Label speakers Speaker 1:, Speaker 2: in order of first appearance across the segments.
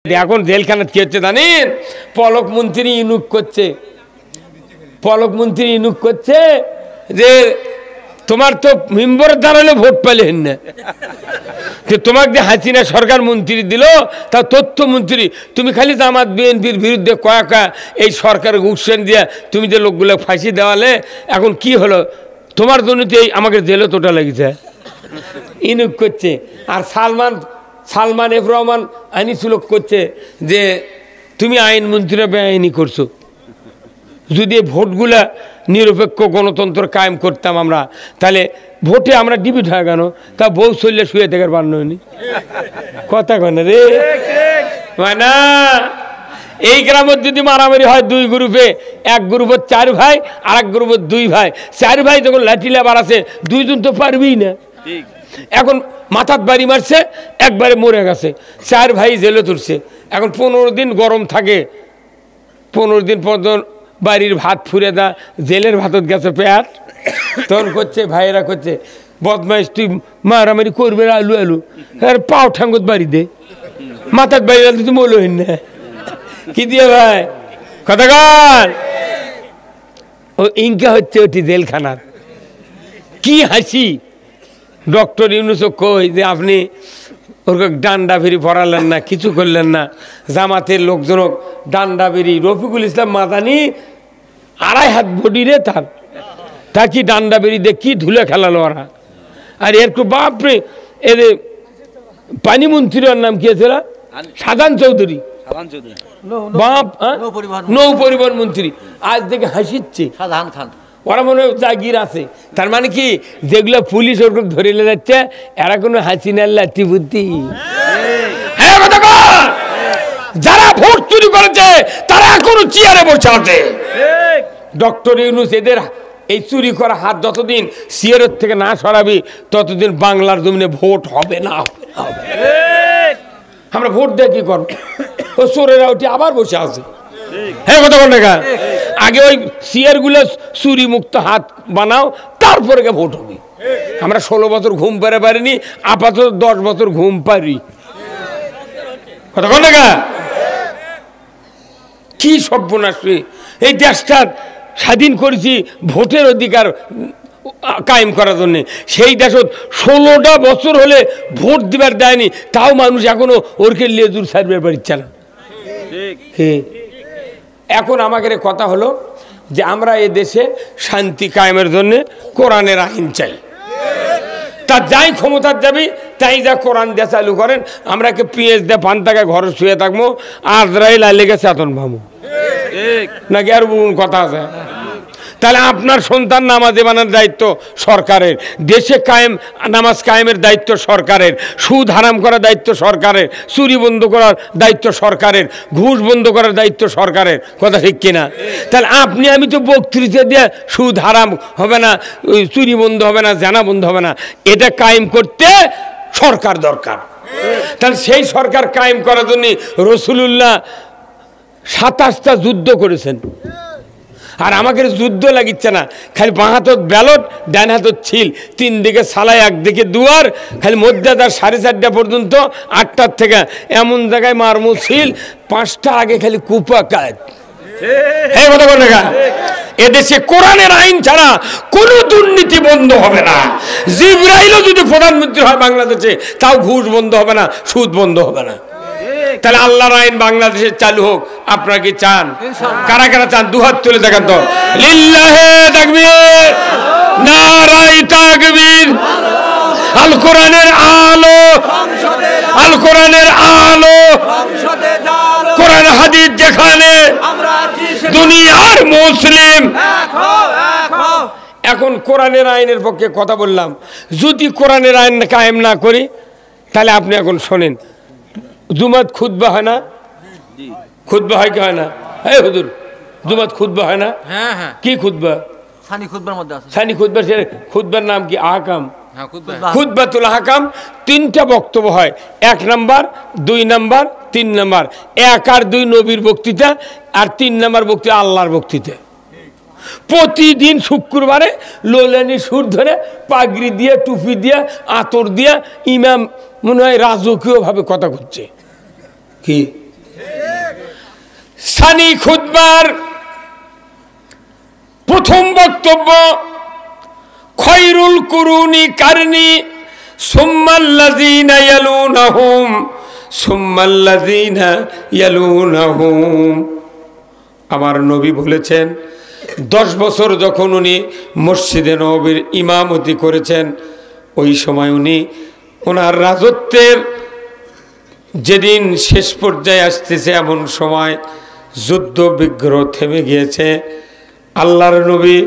Speaker 1: এখন জেলখানা কি হচ্ছে জানেন? পলক মন্ত্রী ইনুক করছে যে তোমার তো মেম্বার দাঁড়ালে ভোট পেলেন না, তোমাকে যে হাসিনা সরকার মন্ত্রী দিল তা তথ্যমন্ত্রী, তুমি খালি জামাত বিএনপির বিরুদ্ধে কয়েকা এই সরকারের উৎসান দিয়ে তুমি যে লোকগুলো ফাঁসি দেওয়ালে, এখন কি হলো তোমার জন্য তো আমাকে জেলে তোটা লেগেছে। ইনুক করছে। আর সালমান এফ রহমান আইনিসুলক করছে যে তুমি আইনমন্ত্রীরা বেআইনি করছো। যদি ভোটগুলা নিরপেক্ষ গণতন্ত্র কায়েম করতাম আমরা, তাহলে ভোটে আমরা ডিবিট হয়ে গেল, তা বউ চললে শুয়ে থাকার বান্য হয়নি। কথা কনে রে না, এই গ্রামের যদি মারামারি হয় দুই গ্রুপে, এক গ্রুপের 4 ভাই আর এক গ্রুপের 2 ভাই, 4 ভাই যখন লাঠি লেবার আছে, 2 জন তো পারবেই না। এখন মাথার বাড়ি মারছে, একবারে মরে গেছে, 4 ভাই জেলে তুলছে। এখন 15 দিন গরম থাকে, 15 দিন পর বাড়ির ভাত ফুরে দা, জেলের ভাতত গেছে পেট, তখন করছে ভাইয়েরা করছে বদমাইশ তুই মারামারি করবে আলু আলু, আর পাও ঠাঙ্গত বাড়ি দে, মাথার বাড়ি তুই মৌলহীন না কি দিয়ে ভাই কথা গান। ও ইনকা হচ্ছে ওটি জেলখানার। কি হাসি ডক্টর ইউনুসও কই যে আপনি ওর ডান্ডা ফেরি পড়ালেন না, কিছু করলেন না, জামাতের লোকজন ডান্ডা ফেরি, রফিকুল ইসলাম মাদানি 2.5 হাত বডি রে তার, তা কি ডান্ডা বেরি দিয়ে কি ধুলে খেলালো ওরা। আর এরকম বাপরে এদের পানি মন্ত্রীর নাম কি ছিল? সাধান চৌধুরী, বাপ নৌ পরিবহন মন্ত্রী, আজ থেকে হাসিচ্ছে সাধান খান। ওরা মনে হয় জাগির আছে, তার মানে কি যেগুলো পুলিশ ওরকম ধরে যাচ্ছে এরা কোনো হাসিনার লাঠি বুদ্ধি। যারা ভোট চুরি করেছে তারা এখনো চেয়ারে বসে আছে। ডক্টর ইউনুস এদের এই চুরি করা হাত যতদিন চেয়ারের থেকে না সরাবি ততদিন বাংলার জমিনে ভোট হবে না। আমরা ভোট দিয়ে কি করবো? ও চোরেরা উঠে আবার বসে আছে। হ্যাঁ কথা বল না, আগে ওই চেয়ারগুলো চুরি মুক্ত হাত বানাও, তারপরে ভোট হবে। আমরা 16 বছর ঘুম পেরে পারিনি, আপাতত 10 বছর ঘুম পারি। কথা বল না, কি সর্বনাশ! এই দেশটা স্বাধীন করেছি ভোটের অধিকার কায়েম করার জন্য, সেই দেশত 16টা বছর হলে ভোট দিবার দেয়নি, তাও মানুষ এখনো ওরকে লেজুর ছাড়বে পারছে না। এখন আমাদের কথা হলো যে আমরা এ দেশে শান্তি কায়েমের জন্য কোরআনের আইন চাই। তা যাই ক্ষমতার যাবি তাই যা কোরআন দিয়ে চালু করেন, আমরা কে পিএস দিয়ে পান্তাকে ঘরে শুয়ে থাকবো, আজরাইল আইলে চেতন ভাবো নাকি আর কথা আছে? তাহলে আপনার সন্তান নামাজে বানানোর দায়িত্ব সরকারের, দেশে নামাজ কায়েমের দায়িত্ব সরকারের, সুদ হারাম করার দায়িত্ব সরকারের, চুরি বন্ধ করার দায়িত্ব সরকারের, ঘুষ বন্ধ করার দায়িত্ব সরকারের। কথা ঠিক কিনা? তাহলে আপনি আমি তো বক্তৃতা দিয়ে সুদ হারাম হবে না, চুরি বন্ধ হবে না, জানা বন্ধ হবে না, এটা কায়েম করতে সরকার দরকার। তাহলে সেই সরকার কায়েম করার জন্য রাসূলুল্লাহ 27টা যুদ্ধ করেছেন। আর আমাকে যুদ্ধ লাগিচ্ছে না, খালি বাঁ হাতত ব্যালট, ডান হাতত ছিল, 3 দিকে সালাই, একদিকে দুয়ার, খালি মধ্যে তার 4:30 পর্যন্ত, 8টার থেকে এমন জায়গায় মারমু ছিল, 5টা আগে খালি কুপা কাজ। এই কথা বলে না, এদেশে কোরআনের আইন ছাড়া কোনো দুর্নীতি বন্ধ হবে না। জিবরাইলও যদি প্রধানমন্ত্রী হয় বাংলাদেশে, তাও ঘুষ বন্ধ হবে না, সুদ বন্ধ হবে না। তাহলে আল্লাহর আইন বাংলাদেশে চালু হোক, আপনারা কি চান? কারা কারা চান? 2 হাত তুলে দেখেন তো। লিল্লাহে তাকবীর, নারায়ে তাকবীর। আল কোরআনের আলো, আল কোরআনের আলো, কোরআন হাদিস যেখানে দুনিয়ার মুসলিম। এখন কোরআনের আইনের পক্ষে কথা বললাম, যদি কোরআনের আইন কায়েম না করি তাহলে আপনি এখন শোনেন, জুমাত খুতবা হয় না? খুতবা হয় কি হয় না? এই হুজুর, জুমাত খুতবা হয় না?
Speaker 2: হ্যাঁ হ্যাঁ।
Speaker 1: কি খুতবা?
Speaker 2: সানি খুতবার মধ্যে আছে।
Speaker 1: সানি খুতবা, সে খুতবার নাম কি? আহকাম। খুতবাতুল আহকাম 3টা বক্তব্য হয়, 1 নাম্বার, 2 নাম্বার, 3 নাম্বার। 1 আর 2 নবীর বক্তৃতা, আর 3 নাম্বার বক্তৃতা আল্লাহর বক্তৃতা। প্রতিদিন শুক্রবারে লোলানি সুর ধরে পাগড়ি দিয়ে, টুপি দিয়ে, আতর দিয়ে ইমাম মনে হয় রাজকীয় ভাবে কথা করছে। কি সানি খুতবার প্রথম বক্তব্য, খয়রুল কুরুনি কারনি সুম্মাল্লাযীনা ইয়ালুনাহুম সুম্মাল্লাযীনা ইয়ালুনাহুম। আমার নবী বলেছেন 10 বছর যখন উনি মসজিদে নববীর ইমামতি করেছেন, ওই সময় উনি ওনার রাজত্বের যেদিন শেষ পর্যায়ে আসতেছে এমন সময় যুদ্ধ বিগ্রহ থেমে গিয়েছে। আল্লাহর নবী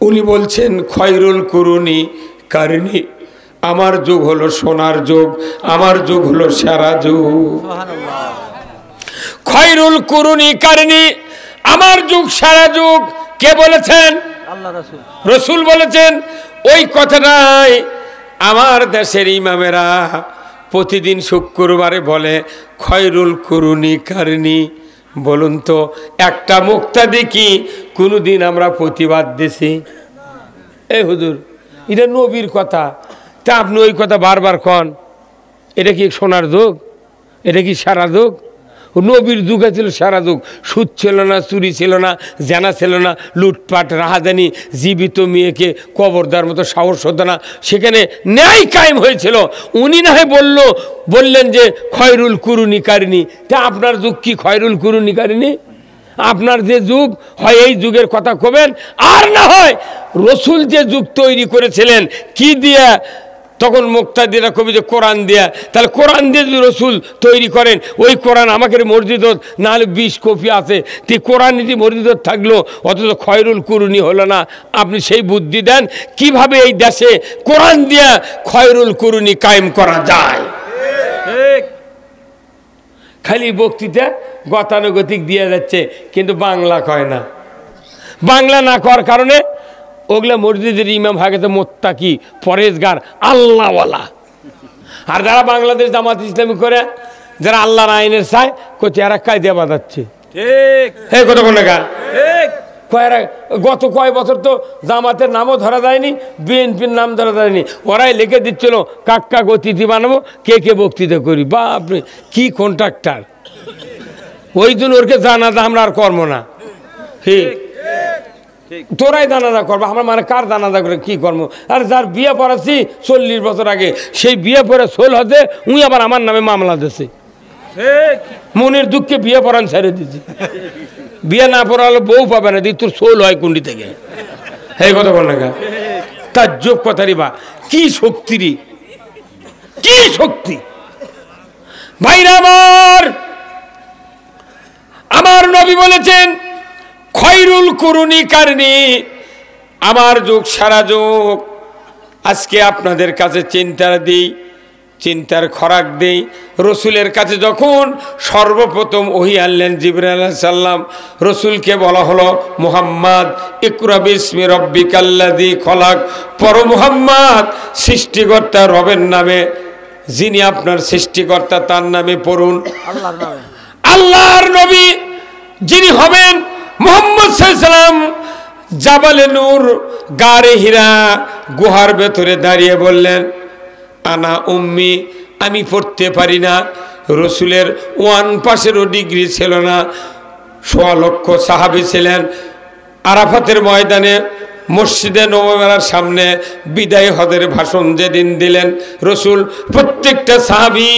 Speaker 1: উনি বলছেন খয়রুল কুরুনি কারনি, আমার যুগ হলো সোনার যুগ, আমার যুগ হলো সেরা যুগ। খয়রুল কুরুনি কারনি, আমার যুগ সেরা যুগ। কে বলেছেন? আল্লাহ রাসূল। রাসূল বলেছেন। ওই কথাটাই আমার দেশের ইমামেরা প্রতিদিন শুক্রবারে বলে খয়রুল কুরুনি কারনি। বলুন তো একটা মুক্তাদি কি কোনোদিন আমরা প্রতিবাদ দিছি? এই হুজুর, এটা নবীর কথা, তা আপনি ওই কথা বারবার কন। এটা কি সোনার যুগ? এটা কি সারা যুগ? নবীর যুগে ছিল সারা যুগ। সুদ ছিল না, চুরি ছিল না, জানা ছিল না, লুটপাট রাহাজানি, জীবিত মেয়েকে কবর দেওয়ার মতো সাহস হতো না, সেখানে ন্যায় কায়েম হয়েছিল। উনি না হয় বললেন যে খয়রুল কুরুনি কারনি। তা আপনার যুগ কি খয়রুল কুরুনি কারনি? আপনার যে যুগ হয় এই যুগের কথা কবেন, আর না হয় রসুল যে যুগ তৈরি করেছিলেন কি দিয়া, তখন মুক্তাদিরা কবি যে কোরআন দিয়া, তাহলে কোরআন দিয়ে যদি রসুল তৈরি করেন, ওই কোরআন আমাকে মসজিদত না হলে 20 কপি আছে, তে কোরআন যদি মসজিদত থাকলো অথচ খয়রুল কুরুনি হলো না। আপনি সেই বুদ্ধি দেন কিভাবে এই দেশে কোরআন দিয়া খয়রুল কুরুনি কায়েম করা যায়। খালি বক্তৃতা গতানুগতিক দিয়ে যাচ্ছে, কিন্তু বাংলা কয় না। বাংলা না করার কারণে ওগুলা মসজিদের ইমাম হাগেতে মোত্তাকি, পরেজগার, আল্লাহওয়ালা। আর যারা বাংলাদেশ জামাত ইসলামী করে, যারা আল্লাহর আইনের চায়, কোথায় এরা কায়দা বাঁধাচ্ছে। ঠিক কথা বলে গা। গত কয় বছর তো জামাতের নামও ধরা যায়নি, বিএনপির নাম ধরা যায়নি। ওরাই লিখে দিচ্ছিল কাক্কা গতিথি বানাবো, কে কে বক্তৃতা করি। বাপরে কি কন্ট্রাক্টার! ওই জন্য ওরকে জানাজা আমরা আর কর্ম না। ঠিক, তোরাই জানাজা করবো, আমরা মানে কার জানাজা করে কি কর্ম? আর যার বিয়ে পড়াচ্ছি 40 বছর আগে, সেই বিয়ে পড়ে সোল হতে উনি আবার আমার নামে মামলা দিচ্ছে। মনের দুঃখে বিয়ে পড়ান ছেড়ে দিচ্ছি। বিয়ে না পড়ালে বউ পাবে না, তোর সোল হয় কুন্ডি থেকে। এই কথা বল না, তার যোগ কথারই বা কি শক্তি রে, কি শক্তি! ভাইরা আমার নবী বলেছেন খয়রুল কুরুনি কারনি, আমার যুগ সারা যুগ। আজকে আপনাদের কাছে চিন্তার খোরাক দেই। রসুলের কাছে যখন সর্বপ্রথম ওহী আনলেন জিবরাইল আলাইহিস সালাম, রসুলকে বলা হলো মুহাম্মদ ইকরা বিসমি রাব্বিকাল্লাযী খলাক, পর মুহাম্মদ সৃষ্টিকর্তা রবের নামে, যিনি আপনার সৃষ্টিকর্তা তার নামে পড়ুন। আল্লাহর নবী যিনি হবেন মুহাম্মদ সাল্লাল্লাহু আলাইহি ওয়াসাল্লাম জাবালে নূর গারে হিরা গুহার ভেতরে দাঁড়িয়ে বললেন আনা উম্মি, আমি পড়তে পারি না। রসুলের 1% ডিগ্রি ছিল না। 1.25 লক্ষ সাহাবী ছিলেন। আরাফাতের ময়দানে মসজিদে নববীর সামনে বিদায় হজের ভাষণ যেদিন দিলেন রসুল, প্রত্যেকটা সাহাবী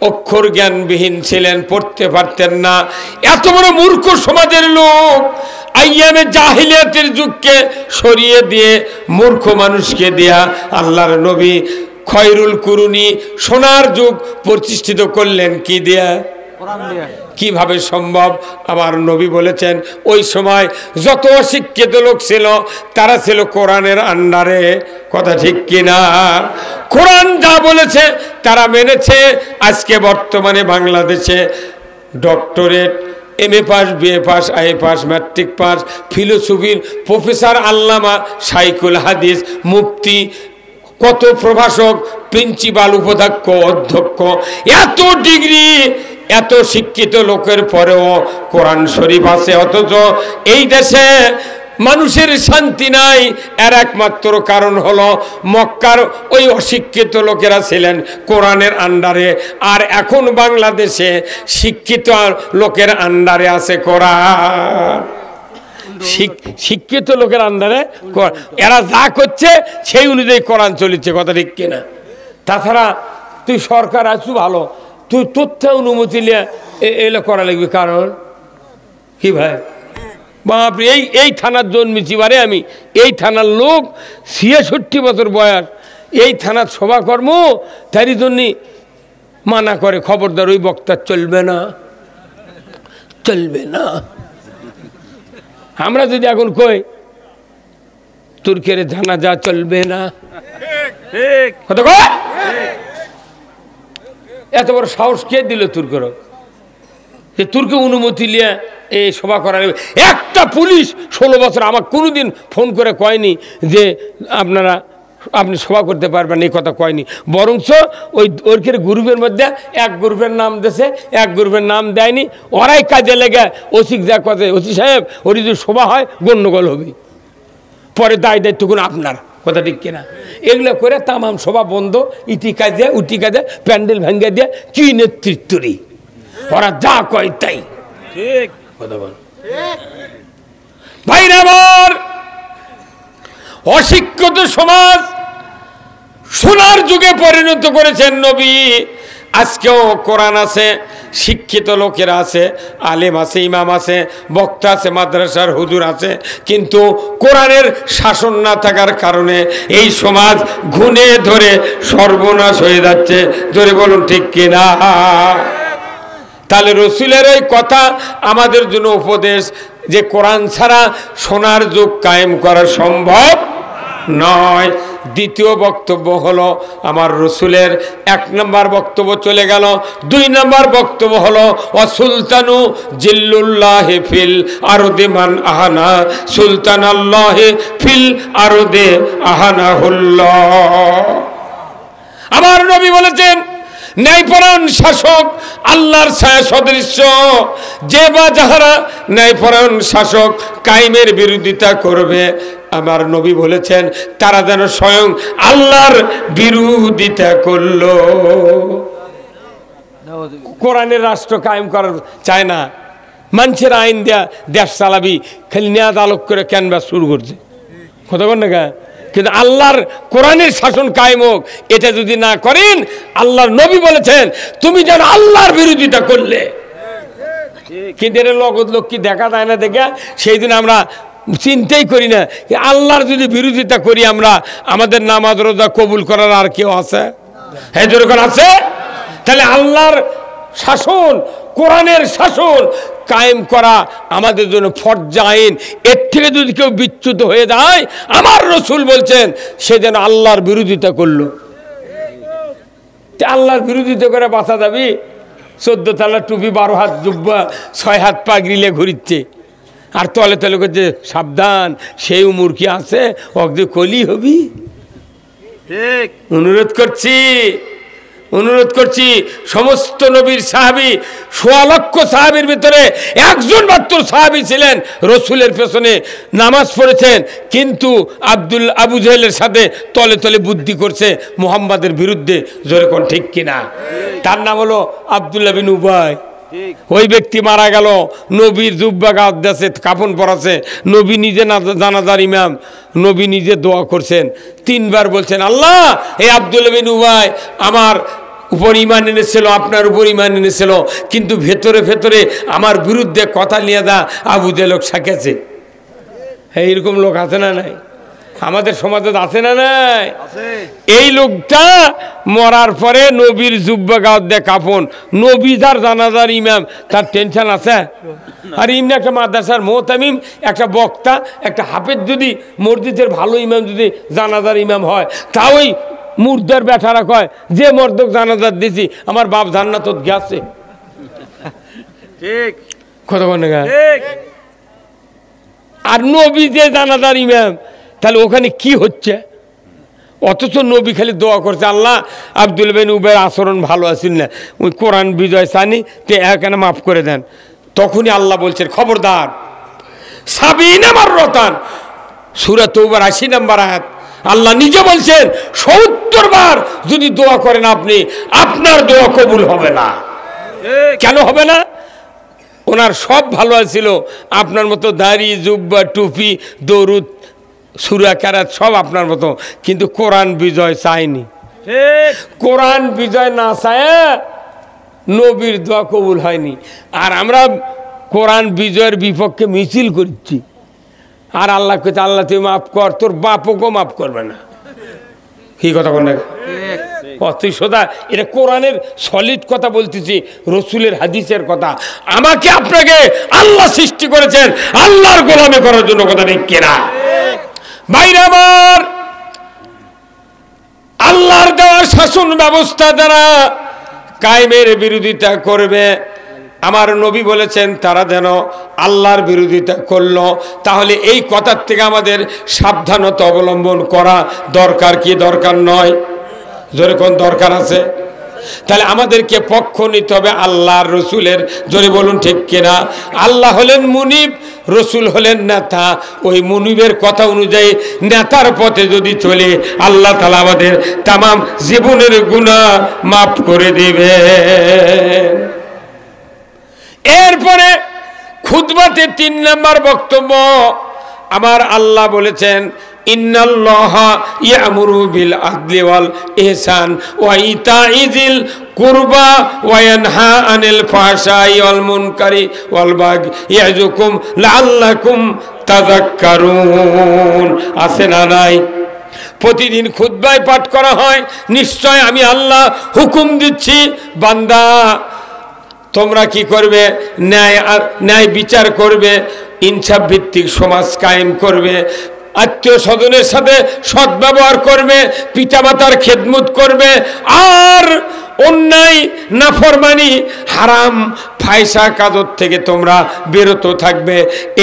Speaker 1: অক্ষর জ্ঞানবিহীন ছিলেন, পড়তে পারতেন না। এত বড় মূর্খ সমাজের লোক আইয়ামে জাহিলিয়াতের যুগকে সরিয়ে দিয়ে মূর্খ মানুষকে দেয়া আল্লাহর নবী খয়রুল কুরুনি সোনার যুগ প্রতিষ্ঠিত করলেন কি দেয়া? কোরআন দেয়া। কিভাবে সম্ভব? আমার নবী বলেছেন ওই সময় যত অশিক্ষিত লোক ছিল তারা ছিল কোরআনের আন্ডারে। কথা ঠিক কিনা? কোরআন যা বলেছে তারা মেনেছে। আজকে বর্তমানে বাংলাদেশে doctorate, MA pass, BA pass, IA pass, matric pass, ফিলোসফির প্রফেসর, আল্লামা, শাইখুল হাদিস, মুফতি, কত প্রভাষক, প্রিন্সিপাল, উপাধ্যক্ষ, অধ্যক্ষ, এত ডিগ্রি, এত শিক্ষিত লোকের পরেও কোরআন শরীফ আছে। অথচ এই দেশে মানুষের শান্তি নাই, এর একমাত্র কারণ হলো মক্কার ওই অশিক্ষিত লোকেরা ছিলেন কোরআনের আন্ডারে, আর এখন বাংলাদেশে শিক্ষিত লোকের আন্ডারে আছে কোরআন। শিক্ষিত লোকের আন্ডারে এরা যা করছে সেই অনুযায়ী কোরআন চলেছে, কথা ঠিক কিনা? তাছাড়া তুই সরকার আছো ভালো, তুই তথ্য অনুমতি নিয়ে এলে করা লাগবে। কারণ কি ভাই, বাপরে, এই থানার জন্মেছি বারে আমি, এই থানার লোক 66 বছর বয়স, এই থানার সভাকর্ম, তারই জন্য মানা করে খবরদার ওই বক্তা চলবে না, চলবে না। আমরা যদি এখন কই তুর্কের জানাজা চলবে না, এত বড় সাহস কে দিল তুর্কের? যে তুর্কে অনুমতি নিয়ে এই সভা করা যাবে? একটা পুলিশ 16 বছর আমাকে কোনোদিন ফোন করে কয়নি যে আপনি সভা করতে পারবেন, এই কথা কয়নি। বরঞ্চ ওইখানে গ্রুপের মধ্যে এক গ্রুপের নাম দিয়েছে, এক গ্রুপের নাম দেয়নি। ওরাই কাজে লেগে ওসিক যা কথা, ওসি সাহেব ওর যদি সভা হয় গণ্ডগোল হবে, পরে দায় দায়িত্বগুলো আপনার, কথা ঠিক কিনা? এগুলো করে তামাম সভা বন্ধ, ইটি কাজে উটি কাজে প্যান্ডেল ভেঙে দিয়ে কি নেতৃত্বরই, ওরা যা কয় তাই। ঠিক কথা বল ভাই। আমার অশিক্ষিত সমাজ সোনার যুগে পরিণত করেছেন নবী। আজকেও কোরআন আছে, শিক্ষিত লোকেরা আছে, আলেম আছে, ইমাম আছে, বক্তা আছে, মাদ্রাসার হুজুর আছে, কিন্তু কোরআনের শাসন না থাকার কারণে এই সমাজ ঘুণে ধরে সর্বনাশ হয়ে যাচ্ছে। জোরে বলুন ঠিক কিনা? তাহলে রসুলের এই কথা আমাদের জন্য উপদেশ যে কোরআন ছাড়া সোনার যুগ কায়েম করা সম্ভব নয়। দ্বিতীয় বক্তব্য হলো আমার রসুলের 1 নম্বর বক্তব্য চলে গেল। 2 নম্বর বক্তব্য হলো অসুলতানু জিল্লুল্লাহি ফিল আরদে মান আহানা সুলতানাল্লাহি ফিল আরদে আহানাহুল্লাহ। আমার নবী বলেছেন ন্যায়পরায়ণ শাসক আল্লাহর ছায়া সদৃশ্য। যে বা যাহারা ন্যায়পরায়ণ শাসক কায়েমের বিরোধিতা করবে, আমার নবী বলেছেন তারা যেন স্বয়ং আল্লাহর বিরোধিতা করলো। কোরআনের রাষ্ট্র কায়েম করার চায় না, মানুষের আইন দেয়া দেশ চালাবি, খালি নেয়াদ আলোক করে ক্যানভাস শুরু করছে, কথা বল না? কিন্তু আল্লাহর কোরআনের শাসন কায়েম হোক, এটা যদি না করেন, আল্লাহর নবী বলেছেন তুমি যেন আল্লাহর বিরোধিতা করলে। কিন্তু এটা নগদ লোক কি দেখা যায় না? দেখে সেই দিন আমরা চিন্তাই করি না আল্লাহর যদি বিরোধিতা করি আমরা, আমাদের নামাজ রোজা কবুল করার আর কেউ আছে? হ্যাঁ, যেরকম আছে। তাহলে আল্লাহর শাসন, কোরআনের শাসন কায়েম করা আমাদের জন্য ফরজ আইন। এর থেকে যদি কেউ বিচ্যুত হয়ে যায়, আমার রসুল বলছেন সে যেন আল্লাহর বিরোধিতা করলো। আল্লাহর বিরোধিতা করে বাঁচা যাবি? 14 তালা টুপি, 12 হাত জুব্বা, 6 হাত পাগড়িলে ঘুরিচ্ছে, আর তলে তলে করছে সাবধান, সেই উমর কি আছে, অগ্নি কলি হবি। অনুরোধ করছি সমস্ত নবীর সাহাবী, 1.25 লক্ষ সাহাবীর ভিতরে একজন মাত্র সাহাবী ছিলেন রসুলের পেছনে নামাজ পড়েছেন, কিন্তু আবু জেহেলের সাথে তলে তলে বুদ্ধি করছে মুহাম্মাদের বিরুদ্ধে। জোরে কোন ঠিক কিনা? তার নাম হলো আব্দুল্লাহ বিন উবাই। ওই ব্যক্তি মারা গেল, নবীর জুব্বা গাছ দেশে কাফন পরাছে, নবী নিজে জানাজার ইমাম, নবী নিজে দোয়া করছেন, 3 বার বলছেন আল্লাহ এই আব্দুল্লাহ বিন উবাই আমার উপর ঈমান এনেছিল, আপনার উপর ঈমান এনেছিল, কিন্তু ভেতরে ভেতরে আমার বিরুদ্ধে কথা নিয়ে দা আবু জেহেল সাকেছে। এইরকম লোক আছে না নাই? আমাদের সমাজে আছে না নাই? এই লোকটা মরার পরে নবীর জুব্বা গাওয়াত দেয় কাফন, নবী যার জানাজার ইমাম, তার টেনশন আছে? আর এমনি একটা মাদ্রাসার মোহতামিম, একটা বক্তা, একটা হাফেজ যদি মসজিদের ভালো ইমাম যদি জানাজার ইমাম হয়, তা ওই মুর্দার বেটারা কয় যে মর্দক জানাজার দিছি আমার বাপ জান্নাতত গেছে। ঠিক কথা বলে। আর নবী যে জানাজার ইমাম, তাহলে ওখানে কি হচ্ছে? অথচ নবী খালি দোয়া করছে আল্লাহ আব্দুল বিন উবাইয়ের আচরণ ভালো আছিল না, ওই কোরআন বিজয় চানি তে এখানে মাফ করে দেন। তখনই আল্লাহ বলছেন খবরদার, সাবিনা মাররাতান, সূরা তওবার 80 নম্বর আয়াত। আল্লাহ নিজে বলছেন 70 বার যদি দোয়া করেন আপনি, আপনার দোয়া কবুল হবে না। কেন হবে না? ওনার সব ভালো ছিল, আপনার মতো দাড়ি, জুব্বা, টুপি, দরুদ, সূরা কেরাত সব আপনার মতো, কিন্তু কোরআন বিজয় চায়নি। কোরআন বিজয় না চায় নবীর দোয়া কবুল হয়নি। আর আমরা কোরআন বিজয়ের বিপক্ষে মিছিল করছি, আর আল্লাহ কইতে আল্লাহ তুই মাফ কর, তোর বাপকে মাফ করবে না। কি কথা বল না? তুই সোজা এটা কোরআনের সলিড কথা বলতেছি, রসুলের হাদিসের কথা। আমাকে আপনাকে আল্লাহ সৃষ্টি করেছেন আল্লাহর গোলামি করার জন্য, কথা ঠিক কিনা? ভাইরা আমার, আল্লাহর দেওয়ার শাসন ব্যবস্থা দ্বারা কায়েমের বিরোধিতা করবে, আমার নবী বলেছেন তারা যেন আল্লাহর বিরোধিতা করলো। তাহলে এই কথার থেকে আমাদের সাবধানতা অবলম্বন করা দরকার কি দরকার নয়? জোরে কোন দরকার আছে? তাহলে আমাদেরকে পক্ষ নিতে হবে আল্লাহর রসুলের। জোরে বলুন ঠিক কিনা? আল্লাহ হলেন মুনিব, রসুল হলেন নেতা। ওই মুনিবের কথা অনুযায়ী নেতার পথে যদি চলে, আল্লাহ তাআলা আমাদের তামাম জীবনের গুনাহ মাফ করে দিবে। এরপরে খুতবাতে 3 নম্বর বক্তব্য, আমার আল্লাহ বলেছেন ইন্নাল্লাহা ইয়ামুরু বিল আদলি ওয়াল ইহসান ওয়া ইতাইযিল কুরবা ওয়া ইয়ানহা আনিল ফাহশাই ওয়াল মুনকারি ওয়াল বাগি ইয়াযুকুম লাআল্লাকুম তাযাক্কারুন। আছে না নাই? প্রতিদিন খুতবায় পাঠ করা হয়, নিশ্চয় আমি আল্লাহ হুকুম দিচ্ছি বান্দা তোমরা কি করবে? ন্যায় বিচার করবে, ইনসাফ ভিত্তিক সমাজ কায়েম করবে, আত্মীয় স্বজনের সাথে সদ্ব্যবহার করবে, পিতামাতার খেদমত করবে, আর অন্যায় নাফরমানি হারাম ফায়সা কাজের থেকে তোমরা বিরত থাকবে।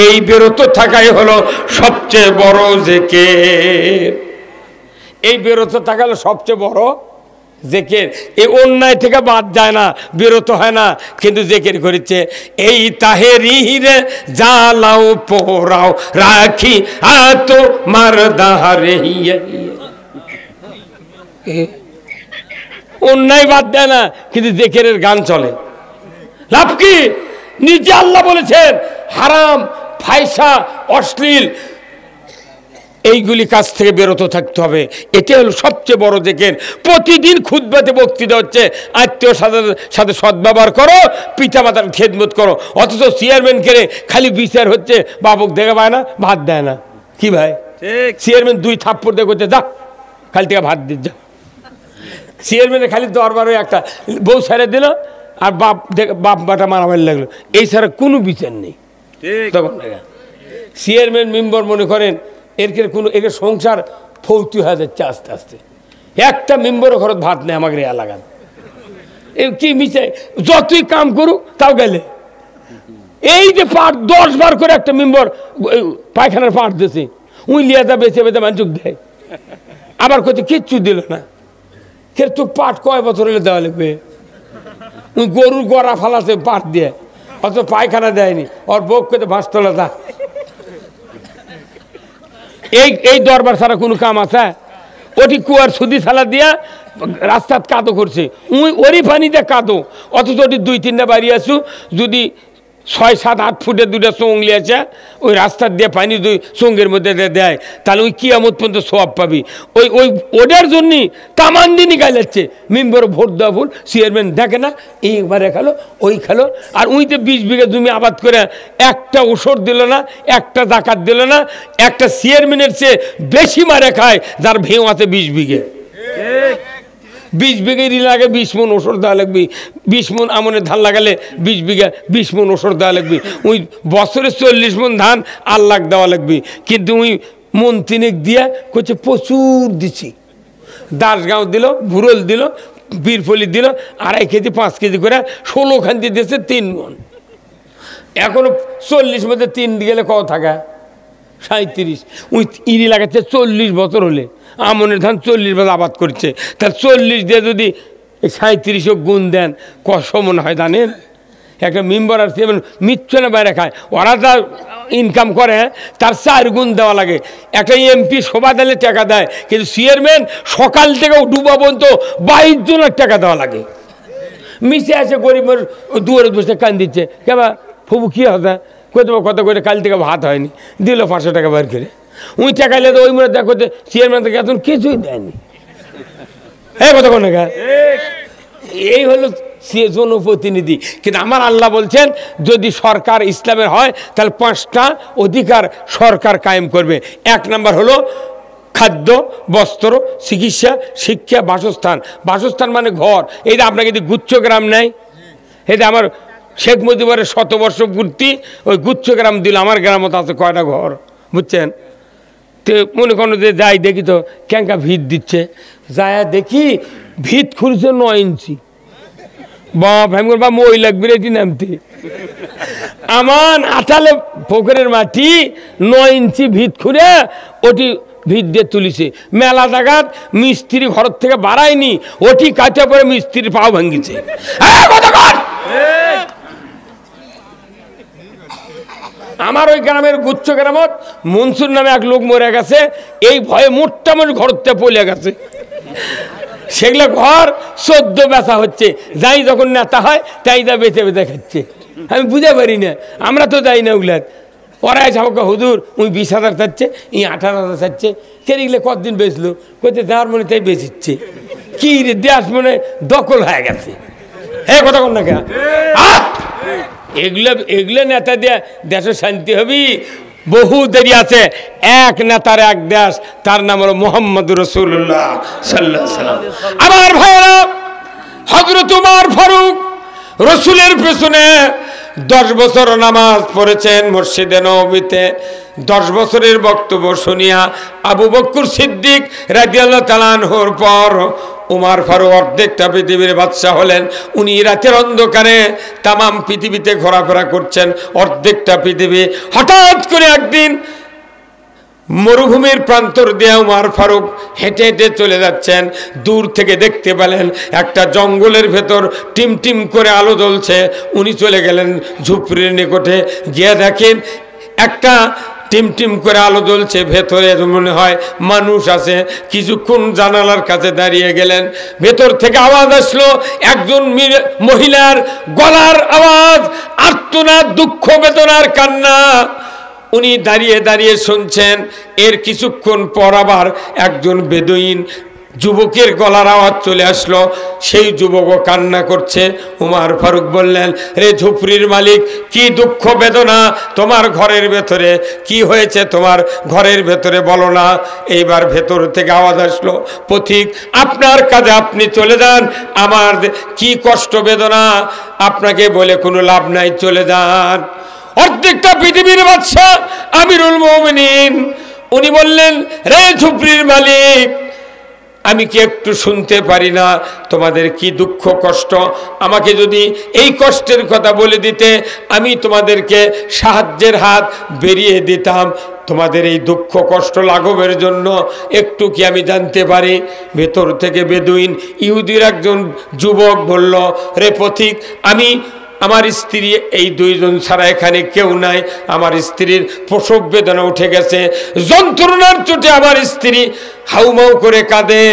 Speaker 1: এই বিরত থাকাই হলো সবচেয়ে বড় জিকির। এই বিরত থাকা হলো সবচেয়ে বড় জিকির। এই অন্যায় থেকে বাদ যায় না, বিরত হয় না, কিন্তু জিকির করেছে এই তাহেরিরে জ্বালাও পোড়াও রাখি আত মারদারে। অন্যায় বাদ দেয় না, কিন্তু জিকিরের গান চলে। লাভ কি? নিজে আল্লাহ বলেছেন হারাম ফায়সা অশ্লীল এইগুলি কাজ থেকে বিরত থাকতে হবে। এটা হলো সবচেয়ে বড় জিকির। প্রতিদিন খুতবাতে বক্তৃতা হচ্ছে আত্মীয় সাথে সদ্ব্যবহার করো, পিতামাতার খেদমত করো, অথচ চেয়ারম্যান কেড়ে খালি বিচার হচ্ছে, বাবুক দেখে পায় না, ভাত দেয় না। কি ভাই? চেয়ারম্যান 2 থাপ্পড় দিয়ে করতে যা, খালি থেকে ভাত দিত যা। চেয়ারম্যানের খালি দরবারে একটা বউ ছেড়ে দিল, আর বাপ বাটা মারামারি লাগলো, এই ছাড়া কোনো বিচার নেই। তখন চেয়ারম্যান মেম্বার মনে করেন এর সংসার ফৌতি হয়ে যাচ্ছে আস্তে আস্তে। একটা মেম্বারও ঘরত ভাত নেই আমাকে এলাকার। এর কি মিশাই, যতই কাম করুক তাও গেলে এই যে পাট 10 বার করে একটা মেম্বার পায়খানার পাট দিয়েছে, উই লিয়াদা বেছে বেঁধে মানুষ দেয়, আবার কোথাও কিচ্ছু দিল না। ফের তো পাট কয় বছর হলে দেওয়া লাগবে? উই গরুর গড়া ফালাতে পাট দিয়ে, অত পায়খানা দেয়নি, ওর বউ কোথাও ভাস তোলা তা। এই দরবার ছাড়া কোনো কাম আছে? ওটি কুয়ার সুদি সালা দিয়া রাস্তাত কাদো করছে, ওরই পানিতে কাদো, অথচ ওটি 2-3টা বাড়ি আসু, যদি 6-7-8 ফুটের 2টা চোঙলি আছে, ওই রাস্তার দিয়ে পানি 2 চোঙের মধ্যে দেয়, তাহলে ওই কিয়ামত পর্যন্ত সওয়াব পাবি। ওটার জন্যই তামান দিনই গাইলাচ্ছে মেম্বার ভোট দেওয়া ভুল, চেয়ারম্যান দেখে না, এইবারে খেলো ওই খেলো। আর উইতে 20 বিঘা জমি আবাদ করে একটা ওষুধ দিল না, একটা জাকাত দিল না। একটা চেয়ারম্যানের চেয়ে বেশি মারে খায় যার ভেউ আছে 20 বিঘে। 20 বিঘে লাগে 20 মন ওষুধ দেওয়া লাগবে, 20 মন আমনের ধান লাগালে 20 বিঘা 20 মন ওষুধ দেওয়া লাগবে। ওই বছরে 40 মন ধান আল্লাহ দেওয়া লাগবে, কিন্তু ওই মন 3 দিয়া করছে প্রচুর দিছি। দাসগাঁও দিল, ভুরল দিল, বীরফলি দিল 2.5 কেজি 5 কেজি করে, 16 খান্তি দিয়েছে 3 মন। এখনো 40 মধ্যে 3 গেলে কত থাকা? 37। ওই ইরি লাগাচ্ছে 40 বছর হলে, আমনের ধান 40 বছর আবাদ করছে, তাহলে 40 দিয়ে যদি 37 গুণ দেন কত সমান হয় জানেন? একটা মেম্বার আর মিচ্ছে না বাইরে খায়, ওরা তা ইনকাম করে তার 4 গুণ দেওয়া লাগে। একটা এমপি সভা দিলে টাকা দেয়, কিন্তু চেয়ারম্যান সকাল থেকে ডুবা পর্যন্ত 22 জনের টাকা দেওয়া লাগে। মিশে আছে গরিবের দুয়ারে বসে কান দিচ্ছে, কেবা ফুবু কী হতা কত কত করে কাল থেকে ভাত হয়নি, দিল 500 টাকা বার করে। উই টাকা এলে তো ওই মনে দেখো চেয়ারম্যান থেকে এখন কিছুই দেয়নি। হ্যাঁ কথা কোন এই হলো জনপ্রতিনিধি। কিন্তু আমার আল্লাহ বলছেন যদি সরকার ইসলামের হয় তাহলে 5টা অধিকার সরকার কায়েম করবে। 1 নম্বর হলো খাদ্য, বস্ত্র, চিকিৎসা, শিক্ষা, বাসস্থান। বাসস্থান মানে ঘর। এই যে আপনাকে যদি গুচ্ছগ্রাম নেয়, এটা আমার শেখ মুজিবের 100 বর্ষ পূর্তি, ওই গুচ্ছগ্রাম দিল। আমার গ্রামত আছে কয়টা ঘর বুঝছেন? তো মনে করো যে যাই দেখি তো ক্যাঙ্কা ভিত দিচ্ছে, যায় দেখি ভিত খুলছে 9 ইঞ্চি। বাপ আমি বা মই লাগবে এটি নামতে। আমার আটালে পুকুরের মাটি 9 ইঞ্চি ভিত খুঁড়ে ওটি ভিত দিয়ে তুলিছে। মেলা জায়গাত মিস্ত্রি ঘর থেকে বাড়ায়নি, ওটি কাটা পরে মিস্ত্রির পাও ভাঙ্গিছে। আমার ওই গ্রামের গুচ্ছ গ্রামত মনসুর নামে এক লোক মরে গেছে, এই ভয়ে মোটামুটি ঘরতে পলে গেছে। সেগুলো ঘর 14 বেচা হচ্ছে, যাই যখন নেতা হয় তাই যা বেঁচে বেঁচে খাচ্ছে। আমি বুঝতে পারি না, আমরা তো যাই না ওগুলার। ওরাই আমাকে হুজুর উনি 20,000 চাচ্ছে, ই 18,000 চাচ্ছে। সেগুলো কতদিন বেচলো, কোথায় যার মনে তাই বেচিচ্ছে। কি রে দেশ মনে দখল হয়ে গেছে। হ্যাঁ কথা কন না কেন? এগুলো নেতা দিয়ে দেশের শান্তি হবি? বহু দেরি আছে। এক নেতার এক দেশ, তার নাম হলো মুহাম্মদুর রাসূলুল্লাহ সাল্লাল্লাহু আলাইহি ওয়াসাল্লাম। আমার ভাইরা, হযরত ওমর ফারুক রসুলের পেছনে 10 বছর নামাজ পড়েছেন মসজিদে নববীতে। 10 বছরের বক্তব্য শুনিয়া আবু বকর সিদ্দিক রাদিয়াল্লাহু তাআলা আনহুর পর ওমর ফারুক অর্ধেকটা পৃথিবীর বাদশা হলেন। উনি রাতের অন্ধকারে তামাম পৃথিবীতে ঘোরাফেরা করছেন, অর্ধেকটা পৃথিবী। হঠাৎ করে একদিন মরুভূমির প্রান্তর দিয়ে ওমর ফারুক হেঁটে হেঁটে চলে যাচ্ছেন। দূর থেকে দেখতে পেলেন একটা জঙ্গলের ভেতর টিম টিম করে আলো জ্বলছে। উনি চলে গেলেন ঝুপড়ির নিকটে, গিয়ে দেখেন একটা টিম টিম করে আলো জ্বলছে, ভেতরে মনে হয় মানুষ আছে। কিছুক্ষণ জানালার কাছে দাঁড়িয়ে গেলেন, ভেতর থেকে আওয়াজ আসলো, একজন মহিলার গলার আওয়াজ, আর্তনাদ, দুঃখ বেদনার কান্না। উনি দাঁড়িয়ে দাঁড়িয়ে শুনছেন। এর কিছুক্ষণ পর আবার একজন বেদুইন যুবকের গলার আওয়াজ চলে আসলো, সেই যুবকও কান্না করছে। ওমর ফারুক বললেন, রে ঝুপড়ির মালিক, কি দুঃখ বেদনা তোমার ঘরের ভেতরে, কি হয়েছে তোমার ঘরের ভেতরে বলো না। এইবার ভেতর থেকে আওয়াজ আসলো, পথিক আপনার কাজে আপনি চলে যান, আমার কি কষ্ট বেদনা আপনাকে বলে কোনো লাভ নাই, চলে যান। অর্ধেকটা পৃথিবীর বাদশা আমিরুল মুমিনিন উনি বললেন, রে ঝুপড়ির মালিক, আমি কি একটু শুনতে পারি না তোমাদের কি দুঃখ কষ্ট? আমাকে যদি এই কষ্টের কথা বলে দিতে, আমি তোমাদেরকে সাহায্যের হাত বেরিয়ে দিতাম। তোমাদের এই দুঃখ কষ্ট লাঘবের জন্য একটু কি আমি জানতে পারি? ভেতর থেকে বেদুইন ইহুদির একজন যুবক বলল, রে পথিক, আমার স্ত্রী এই 2 জন ছাড়া এখানে কেউ নাই। আমার স্ত্রীর প্রসব বেদনা উঠে গেছে, যন্ত্রণার চোটে আমার স্ত্রী হাউমাউ করে কাঁদে।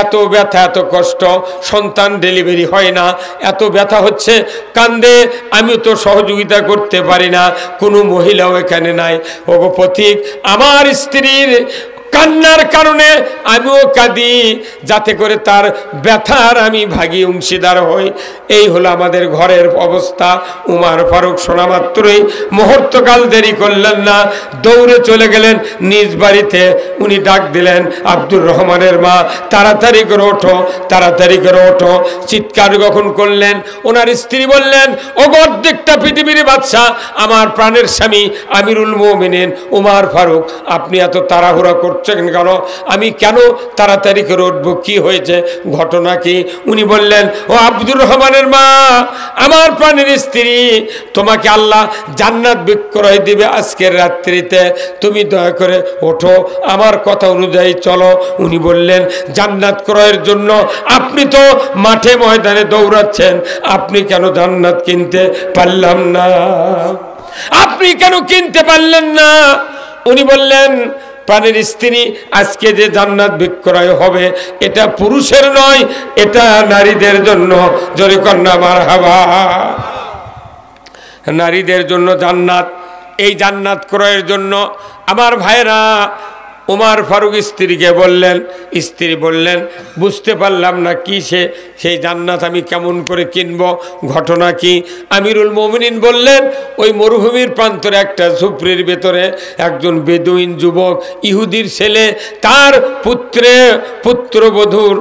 Speaker 1: এত ব্যথা, এত কষ্ট, সন্তান ডেলিভারি হয় না, এত ব্যথা হচ্ছে, কান্দে। আমি তো সহযোগিতা করতে পারি না, কোনো মহিলাও এখানে নাই। ওগো পথিক, আমার স্ত্রীর কান্নার কারণে আমিও কাঁদি, যাতে করে তার ব্যথার আমি ভাগী অংশীদার হই। এই হলো আমাদের ঘরের অবস্থা। উমর ফারুক শোনা মাত্রই মুহূর্তকাল দেরি করলেন না, দৌড়ে চলে গেলেন নিজ বাড়িতে। উনি ডাক দিলেন, আব্দুর রহমানের মা, তাড়াতাড়ি করে ওঠো, তাড়াতাড়ি করে ওঠো। চিৎকার যখন করলেন, ওনার স্ত্রী বললেন, ও অর্ধেকটা পৃথিবীর বাদশা, আমার প্রাণের স্বামী আমিরুল মুমিনিন উমর ফারুক, আপনি এত তাড়াহুড়া করছেন কেন? আমি কেন তাড়াতাড়ি করে উঠবো? কি হয়েছে, ঘটনা কি? উনি বললেন, ও আব্দুর রহমানের মা, আমার প্রাণের স্ত্রী, তোমাকে আল্লাহ জান্নাত বিক্রয় দিবে আজকের রাত্রিতে, তুমি দয়া করে ওঠো, আমার কথা অনুযায়ী চলো। উনি বললেন, জান্নাত ক্রয়ের জন্য আপনি তো মাঠে ময়দানে দৌড়াচ্ছেন, আপনি কেন জান্নাত কিনতে পারলাম না? আপনি কেন কিনতে পারলেন না? উনি বললেন, প্রাণের স্ত্রী, আজকে যে জান্নাত বিক্রয় হবে এটা পুরুষের নয়, এটা নারীদের জন্য। জোরে কন্যা মারহাবা। নারীদের জন্য জান্নাত। এই জান্নাত ক্রয়ের জন্য আমার ভাইরা ওমর ফারুক স্ত্রীকে বললেন, স্ত্রী বললেন, বুঝতে পারলাম না কি সেই জান্নাত আমি কেমন করে কিনব, ঘটনা কি? আমিরুল মোমিনিন বললেন, ওই মরুভূমির প্রান্তরে একটা ঝুপড়ির ভেতরে একজন বেদুইন যুবক, ইহুদির ছেলে, তার পুত্রবধূর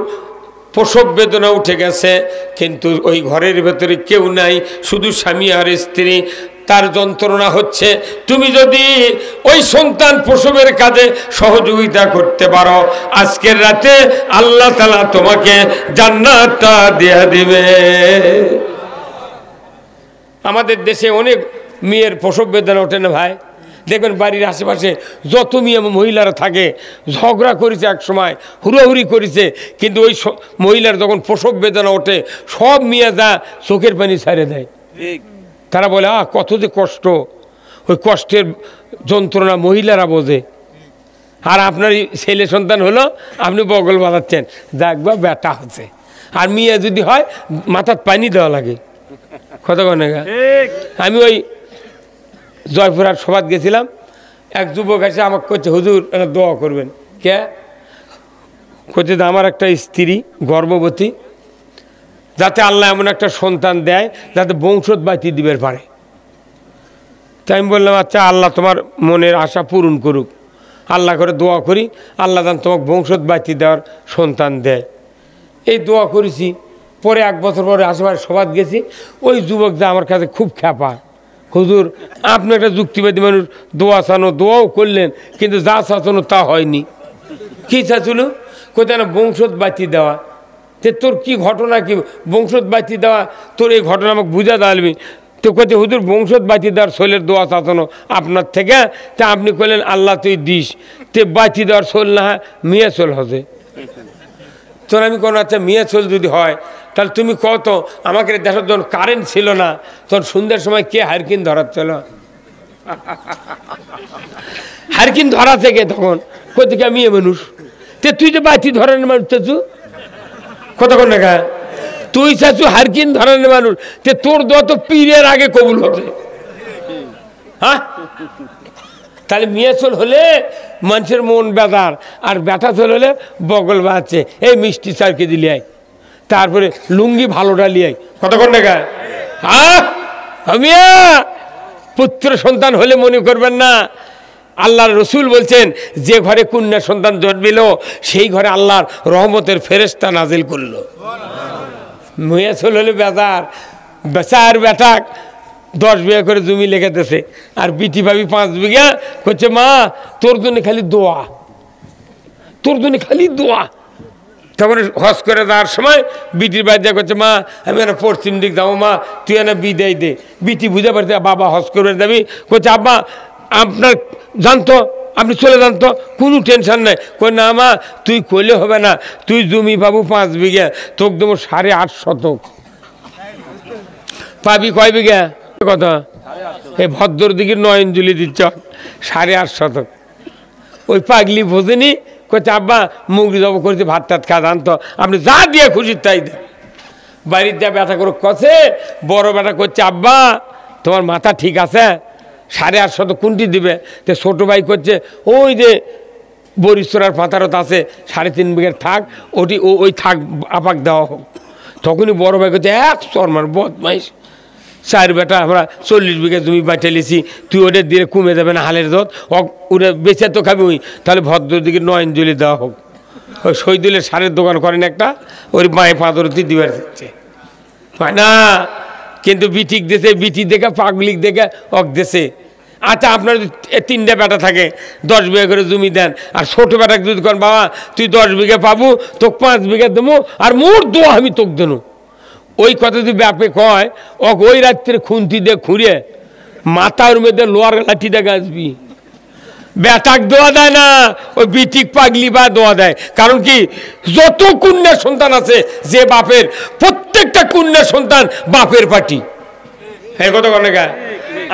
Speaker 1: প্রসব বেদনা উঠে গেছে, কিন্তু ওই ঘরের ভেতরে কেউ নাই, শুধু স্বামী আর স্ত্রী। তার যন্ত্রণা হচ্ছে। তুমি যদি ওই সন্তান প্রসবের কাজে সহযোগিতা করতে পারো, আজকের রাতে আল্লাহ তাআলা তোমাকে জান্নাতটা দিয়ে দিবে। আমাদের দেশে অনেক মেয়ের প্রসব বেদনা ওঠে না ভাই। দেখবেন বাড়ির আশেপাশে যত মেয়ে মহিলারা থাকে, ঝগড়া করেছে, এক সময় হুড়োহুড়ি করেছে, কিন্তু ওই মহিলার যখন প্রসব বেদনা ওঠে, সব মেয়ে যা চোখের পানি ছাড়ে দেয়। তারা বলে, কত যে কষ্ট। ওই কষ্টের যন্ত্রণা মহিলারা বোঝে। আর আপনার ছেলে সন্তান হলো, আপনি বগল বাঁধাচ্ছেন, দেখবা বেটা হচ্ছে। আর মেয়ে যদি হয়, মাথার পানি দেওয়া লাগে। কত কনে আমি ওই জয়পুরহাট সভাত গেছিলাম, এক যুবক এসে আমাকে করছে, হুজুর একটা দোয়া করবেন। কে করছে? আমার একটা স্ত্রী গর্ভবতী, যাতে আল্লাহ এমন একটা সন্তান দেয় যাতে বংশত বাঁচিয়ে দিবে পারে। তাই আমি বললাম, আচ্ছা, আল্লাহ তোমার মনের আশা পূরণ করুক। আল্লাহ করে দোয়া করি, আল্লাহ যেন তোমাকে বংশত বাঁচিয়ে দেওয়ার সন্তান দেয়। এই দোয়া করেছি। পরে 1 বছর পরে আশেপাশে সভাত গেছি, ওই যুবক যা আমার কাছে খুব খ্যাপা, হুজুর আপনি একটা যুক্তিবাদী মানুষ, দোয়া চানো, দোয়াও করলেন, কিন্তু যা চাচানো তা হয়নি। কী চাচ্ছিল? কোথায় না বংশত বাঁচিয়ে দেওয়া। তোর কি ঘটনা, কি বংশত বাঁচিয়ে দেওয়া? তোর এই ঘটনা আমাকে বুঝা দাঁড়াবি। তো কোথায় হুজুর বংশত বাঁচিয়ে দেওয়ার সোলের দোয়া চাচানো আপনার থেকে, তা আপনি করলেন আল্লাহ তুই দিস, তে বাঁচিয়ে দেওয়ার সোল না হয় মেয়ে সোল হবে। তোর আমি কোনো, আচ্ছা মেয়ে সোল যদি হয় তাহলে তুমি কত আমাকে দেখার যখন কারেন্ট ছিল না, তখন সন্ধ্যার সময় কে হারকিন ধরাচ্ছিল? হারকিন ধরা থেকে তখন কোথেকে মেয়ে মানুষ, তে তুই যে বাঁচি ধরানোর মানুষ চাচু, কতক্ষণ দেখা তুই চাচু হারকিন ধরানোর মানুষ, তে তোর দোয়া তো পীরের আগে কবুল হতে। হ্যাঁ, তাহলে মেয়ে চল হলে মানুষের মন বেদার, আর বেটা চল হলে বগল বাঁচছে, এই মিষ্টি 4 কেজি লিয়াই, তারপরে লুঙ্গি ভালোটা লিয়াই। কতক্ষণ দেখা আমিয়া পুত্র সন্তান হলে মনে করবেন না, আল্লাহর রসুল বলছেন, যে ঘরে কন্যা সন্তান জন্মিল সেই ঘরে আল্লাহর রহমতের ফেরেশতা নাজিল করলো। মেয়ে চল হলে বেজার, বেচার বেটাক 10 বিঘা করে জমি লেগেতেছে, আর বিটি ভাবি 5 বিঘা, করছে মা তোর জন্য খালি দোয়া, তোর জন্য খালি দোয়া। তখন হজ করে যাওয়ার সময় বিটির বাড়ি দেওয়া করছে, মা আমি একটা পশ্চিম দিক যাবো, মা তুই না বিদায় দে। বিটি বুঝে পারছে বাবা হজ করে যাবি, করছে আব্বা আপনার জানতো, আপনি চলে জানতো, কোনো টেনশন নাই। কই না মা তুই করলে হবে না, তুই জমি পাবো 5 বিঘা, তোকে দেবো 8.5 শতক। পাবি কয় বিঘা? কথা এই ভদ্র দিকে নয়নজুলি দিচ্ছ 8.5 শতক। ওই পাগলি বোঝেনি, করছে আব্বা মুগরি জব করেছে, ভাত টাত খা জানতো, আপনি যা দিয়ে খুশি তাই দেন। বাড়ির যা ব্যথা করে কছে, বড় বেটা করছে আব্বা তোমার মাথা ঠিক আছে, 8.5 শতক কোনটি দিবে? তো ছোটো ভাই করছে ওই যে বরিশ্বরার পাতারত আছে 3.5 বিঘার থাক, ওটি ওই থাক আপাক দেওয়া হোক। তখনই বড় ভাই করছে, এক শর্মার বদমাইশ, 4 বেটা আমরা 40 বিঘা জমি বাঁচালিছি, তুই ওটা দিয়ে কমে যাবে না হালের দত, ওরা বেঁচে তো খাবি ওই, তাহলে ভদ্র দিকে নয়নজলি দেওয়া হোক। ওই শহীদুলের সারের দোকান করেন একটা, ওর মায়ে পাদরতি দিবার দিচ্ছে হয় না, কিন্তু বিটিক দেশে, বিটি দেখে পাগলিক দেখে অক দেশে। আচ্ছা আপনার 3টা বেটা থাকে, 10 বিঘা করে জমি দেন, আর ছোটো বেটাকে যদি করেন বাবা তুই 10 বিঘা পাবো, তোকে 5 বিঘা দেবো, আর মোট দোয়া আমি তোকে দেবো। ওই কথা যদি ব্যাপে কয়, ওই রাত্রে খুন্তি দিয়ে খুঁড়ে মাথার মধ্যে লোয়ার লাঠিটা গাছবি, বেটাক দোয়া দেয় না, ওই বিটিক পাগলি বা দোয়া দেয়। কারণ কি, যত কন্যা সন্তান আছে যে বাপের, প্রত্যেকটা কন্যা সন্তান বাপের পার্টি। হ্যাঁ কত কনে গায়,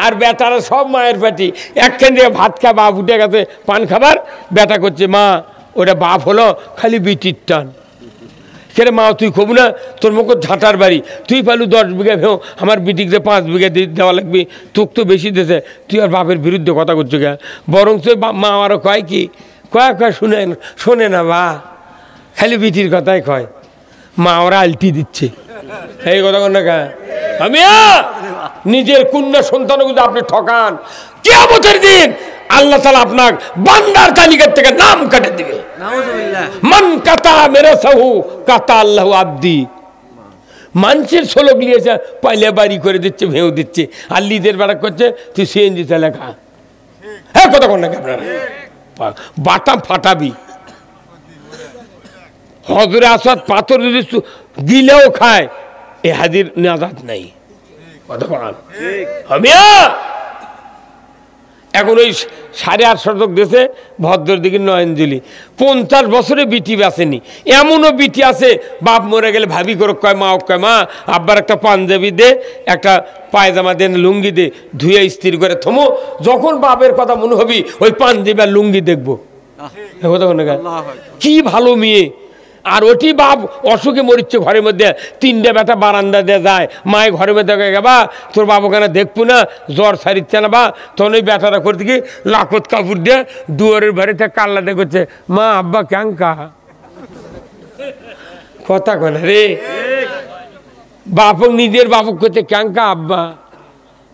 Speaker 1: আর বেটারা সব মায়ের পেটি, একখান দিয়ে ভাত খা, বাপ উঠে গেছে পান খাবার, বেটা করছে মা ওটা বাপ হলো খালি বিটির টান। কেরে মা তুই খবু না, তোর মুখ ঝাঁটার বাড়ি, তুই পালু 10 বিঘা ভেও, আমার বিটিকে 5 বিঘা দেওয়া লাগবে, তোকে তো বেশি দিয়েছে, তুই আর বাপের বিরুদ্ধে কথা করছো কে? বরং তুই মা আমারও কয় কি কয় কয় শোনে না বা, খালি বিটির কথাই কয়, মা ওরা আলটি দিচ্ছে এই কথা কন না কে? আমি নিজের কন্যা সন্তানগুলো আপনি ঠকান, কিয়ামতের দিন আল্লাহ তাআলা আপনার বান্দার তালিকার থেকে নাম কেটে দিবে। নাউযুবিল্লাহ। মান কাতা মেরাসাহু কাতা আল্লাহু আব্দি। মানুষের শোলক নিয়েছে, পাইলে বাড়ি করে দিচ্ছে, ভেউ দিচ্ছে, আর লিদের বেড়া করছে তুই সিএনজি চালা খা। হ্যাঁ কথা কন না কে আপনারা? বাটাম ফাটাবি। হজরে আসওয়াদ পাথর যদি গিলেও খায়, এ হাদির নাজাত নাই। কথা বলান আমি এখন ওই 8.5 শতক দেশে ভদ্র দিকে নয়নজলি 50 বছরে বিটি বাঁচেনি। এমনও বিটি আছে বাপ মরে গেলে ভাবি করে কয় মা, কয় মা আব্বার একটা পাঞ্জাবি দে, একটা পায়জামা দেন, লুঙ্গি দে, ধুয়ে স্থির করে থমো, যখন বাপের কথা মনে হবি ওই পাঞ্জাবি আর লুঙ্গি দেখবো। কি ভালো মেয়ে। আর ওটি বাপ অসুখে মরিচ্ছে, ঘরের মধ্যে 3টে বেটা বারান্দা দিয়ে যায়, মায়ের ঘরের মধ্যে গা তোর বাবু কেন দেখবো না, জ্বর সারিচ্ছে না বা, তখন ওই বেটারা করতে কি লাখত কাপড় দিয়ে দুয়ারের বাড়িতে কাল্লা দিয়ে করছে মা আব্বা ক্যাঙ্কা। কথা কয় না রে, বাপক নিজের বাপক করছে ক্যাঙ্কা আব্বা,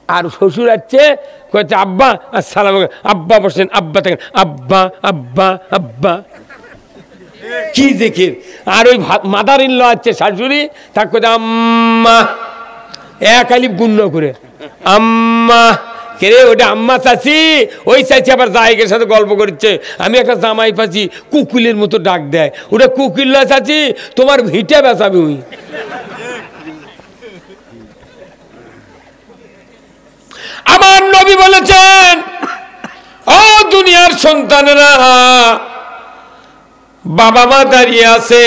Speaker 1: আর শ্বশুর আছে কয়েছে আব্বা আসসালাম, আব্বা বসেন, আব্বা থাকেন, আব্বা আব্বা আব্বা। কি দেখে। আর ওই মাদার ইন ল আছে শাশুড়ি, তাকে করছে আম্মা, এক আলিফ গুণ্য করে আম্মা। কে রে ওটা আম্মা চাচি, ওই চাচি আবার জায়গের সাথে গল্প করছে, আমি একটা জামাই পাচ্ছি কুকুলের মতো ডাক দেয়, ওটা কুকুল না চাচি, তোমার ভিটে বেচাবি। ওই আমার নবী বলেছেন ও দুনিয়ার সন্তানেরা, বাবা মা দাঁড়িয়ে আছে,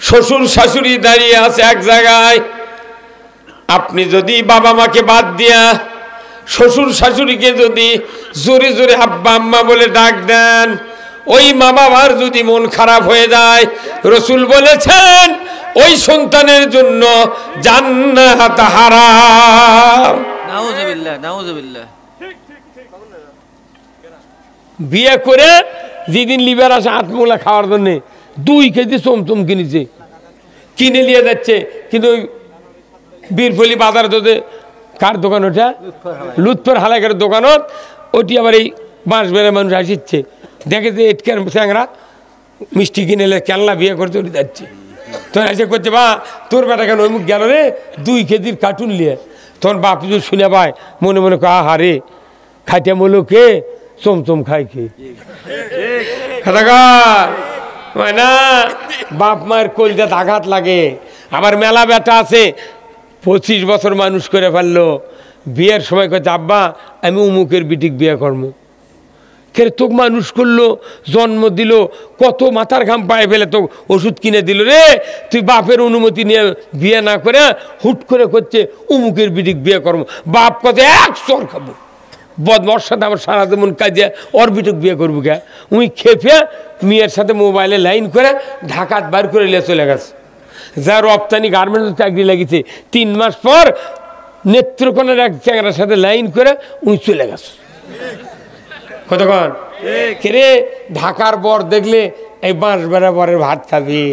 Speaker 1: শ্বশুর শাশুড়ি দাঁড়িয়ে আছে এক জায়গায়, আপনি যদি বাবা মাকে বাদ দিয়া শ্বশুর শাশুড়িকে যদি জোরে জোরে আব্বা আম্মা বলে ডাক দেন, ওই মা বাবার যদি মন খারাপ হয়ে যায়, রসুল বলেছেন ওই সন্তানের জন্য জান্নাত হারাম।
Speaker 2: নাউযুবিল্লাহ, নাউযুবিল্লাহ।
Speaker 1: বিয়ে করে যেদিন লিভার আসে আত্মগুলা খাওয়ার জন্যে 2 কেজি চমচম কিনেছে, কিনে নিয়ে যাচ্ছে, কিন্তু ওই বীরফলি বাজার তোদের কার দোকান, ওটা লুৎফর হালাইকার দোকানত, ওটি আবার এই বাঁশ বেড়ে মানুষ আসিচ্ছে, দেখে যে এটকার চ্যাংরা মিষ্টি কিনে এলে কেনলা বিয়ে করতে ওটি যাচ্ছে, তখন এসে করছে বা তোর বেটা কেন ওই মুখ গেল রে 2 কেজির কার্টুন নিয়ে, তখন বাপ যদি শুনে পায় মনে মনে কা হারে খাইতে মূল্য কে চমচম খাই কে না, বাপ মায়ের কলজাতে আঘাত লাগে। আবার মেলা বেটা আছে 25 বছর মানুষ করে ফেললো, বিয়ের সময় কচ্ছে আব্বা আমি উমুকের বিটিক বিয়ে করবো। কে তোকে মানুষ করলো, জন্ম দিল, কত মাথার ঘাম পায়ে ফেলে তো ওষুধ কিনে দিল রে, তুই বাপের অনুমতি নিয়ে বিয়ে না করে হুট করে করছে উমুকের বিটিক বিয়ে করবো। বাপ কত 1 চর খাবো, বদমার সাথে আমার সারা যেমন কাজে ওর বিটুক বিয়ে করবো কে, উই খেপে মেয়ের সাথে মোবাইলে লাইন করে ঢাকাত বার করে নিয়ে চলে গেছে। যা রপ্তানি গার্মেন্টস চাকরি লাগিয়েছে, 3 মাস পর নেত্রকোনার এক চ্যাংরার সাথে লাইন করে উই চলে গেছে। কতক্ষণ কে রে ঢাকার বর দেখলে এই বাঁশ বেড়া বরের ভাত খাবি।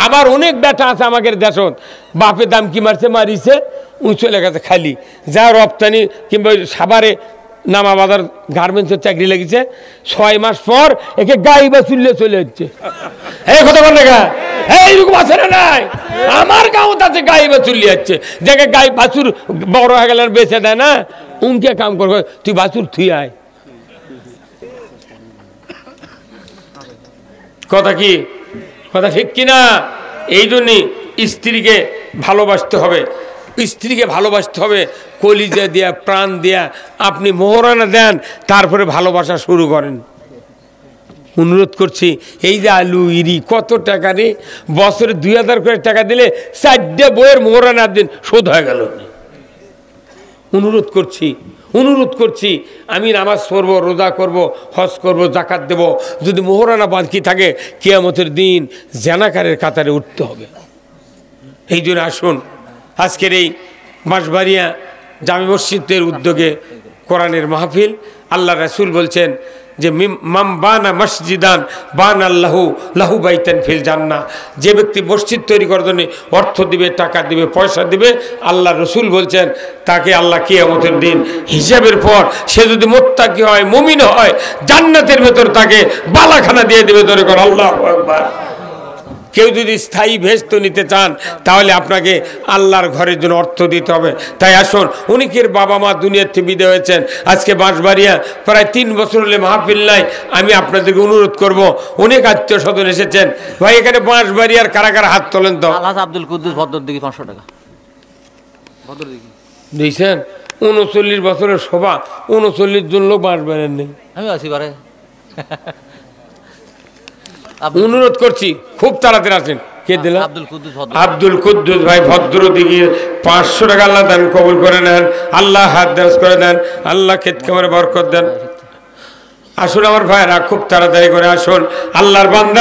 Speaker 1: আবার অনেক বেটা আছে আমাদের দেশত, বাপের দাম কি মারছে মারিছে উই চলে গেছে খালি, যা রপ্তানি কিংবা সাভারে নামাবাজার গার্মেন্টসের চাকরি লেগেছে, 6 মাস পর একে গাই বা চুললে চলে যাচ্ছে। এই কথা বল না, এইরকম আছে না নাই? আমার গাঁও আছে গাই বা চুল্লি যাচ্ছে, দেখে গাই বাছুর বড় হয়ে গেলে বেঁচে দেয় না, উনকে কাম করবে, তুই বাছুর থুই আয়। কথা কি কথা ঠিক কিনা? এই জন্যই স্ত্রীকে ভালোবাসতে হবে, স্ত্রীকে ভালোবাসতে হবে কলিজা দিয়া প্রাণ দিয়া। আপনি মোহরানা দেন, তারপরে ভালোবাসা শুরু করেন। অনুরোধ করছি, এই যে আলু ইরি কত টাকা রে, বছরে 2000 করে টাকা দিলে 4টে বইয়ের মোহরানা দিন শোধ হয়ে গেল। অনুরোধ করছি আমি নামাজ পড়বো, রোজা করব, হজ করব, জাকাত দেব, যদি মোহরানা বাকি থাকে কিয়ামতের দিন জানাকারের কাতারে উঠতে হবে। এই জন্য আসুন আজকের এই বাঁশবাড়িয়া জামে মসজিদের উদ্যোগে কোরআনের মাহফিল। আল্লাহ রাসূল বলছেন যে মাম বানা মসজিদান বান আল্লাহু লাহু বাইতান ফিল জান্নাহ, যে ব্যক্তি মসজিদ তৈরি করার জন্য অর্থ দিবে, টাকা দিবে, পয়সা দিবে, আল্লাহ রসুল বলছেন তাকে আল্লাহ কিয়ামতের দিন হিসাবের পর সে যদি মুত্তাকি হয়, মুমিন হয়, জান্নাতের ভেতর তাকে বালাখানা দিয়ে দেবে। ধরে কর আল্লাহু আকবার। কেউ যদি স্থায়ী ভেস্ত নিতে চান তাহলে আপনাকে আল্লাহর ঘরের জন্য অর্থ দিতে হবে। তাই আসুন, অনেকের বাবা মা দুনিয়ার থেকে বিদায় হয়েছেন, আজকে বাঁশবাড়িয়া প্রায় 3 বছর হলে মাহফিল নাই। আমি আপনাদেরকে অনুরোধ করব, অনেক আত্মীয় স্বজন এসেছেন, ভাই এখানে বাঁশবাড়িয়ার কারা কারা হাত তোলেন তো।
Speaker 2: আব্দুল কুদ্দুস ভদ্র দিকে 500 টাকা ভদ্র দিকে
Speaker 1: দিয়েছেন। 39 বছরের শোভা, 39 জন লোক বাঁশবাড়িয়ার নেই।
Speaker 2: আমি আছি বারে।
Speaker 1: অনুরোধ করছি খুব তাড়াতাড়ি আসেন। কে দিল? আব্দুল কুদ্দুস ভাই ভদ্র দিঘির 500 টাকা আল্লাহ দান কবুল করে নেন, আল্লাহ হাত দারাজ করে দেন, আল্লাহ ক্ষেত খামারে বরকত দেন। আসুন আমার ভাইরা, খুব তাড়াতাড়ি করে আসুন, আল্লাহর বান্দা।